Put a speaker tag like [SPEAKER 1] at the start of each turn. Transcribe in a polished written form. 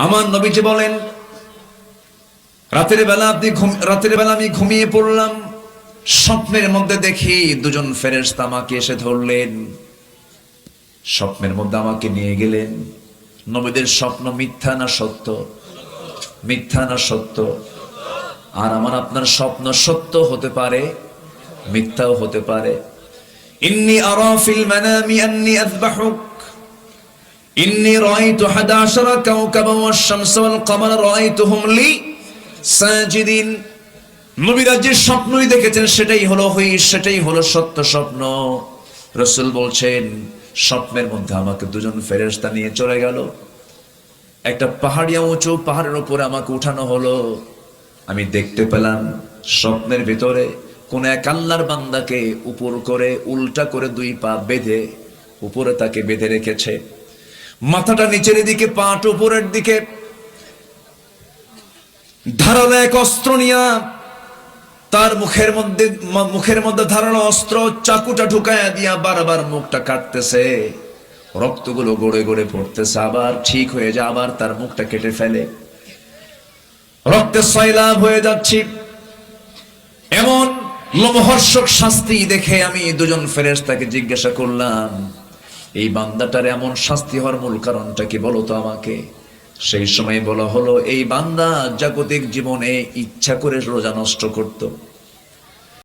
[SPEAKER 1] আমার নবীজি বলেন, রাতের বেলা আমি ঘুমিয়ে পড়লাম, স্বপ্নের মধ্যে দেখি দুজন ফেরেশতা আমাকে এসে ধরলেন, স্বপ্নের মধ্যে আমাকে নিয়ে গেলেন। নবীদের স্বপ্ন মিথ্যা না সত্য? মিথ্যা না সত্য? আর আমার আপনার স্বপ্ন সত্য হতে পারে, মিথ্যাও হতে পারে। ইন্নী আরা ফিল মানামি আন্নী আযবাহুক ইন্নী রাআইতু 11 কাওকাবা ওয়াশ-শামসা ওয়াল কামারা রাআইতুহুম লি সাজিদিন। নবীরা যে স্বপ্নই দেখেছেন সেটাই হলো সত্য স্বপ্ন। রাসূল বলছেন, স্বপ্নের মধ্যে আমাকে দুজন ফেরেশতা নিয়ে চলে গেল, একটা পাহাড়িয়া উঁচু পাহাড়ের উপরে আমাকে উঠানো হলো। আমি দেখতে পেলাম স্বপ্নের ভিতরে কোন এক আল্লাহর বান্দাকে উপর করে উল্টা করে দুই পা বেঁধে উপরে তাকে বেঁধে রেখেছে, মাথাটা নিচের দিকে, পাটা উপরের দিকে, ধারালো এক অস্ত্র নিয়া তার মুখের মধ্যে ধারালো অস্ত্র চাকুটা ঢুকায়া দিয়া বারবার মুখটা কাটতেছে, রক্তগুলো গড়ে গড়ে পড়তেছে, আবার ঠিক হয়ে যায়, আবার তার মুখটা কেটে ফেলে, রক্তে সয়লাব হয়ে যাচ্ছে। এমন লোমহর্ষক শাস্তি দেখে আমি দুজন ফেরেশতাকে জিজ্ঞাসা করলাম, এই বান্দাটার এমন শাস্তি হওয়ার মূল কারণটা কি বলো তো আমাকে? সেই সময় বলা হলো, এই বান্দা জাগতিক জীবনে ইচ্ছা করে রোজা নষ্ট করত।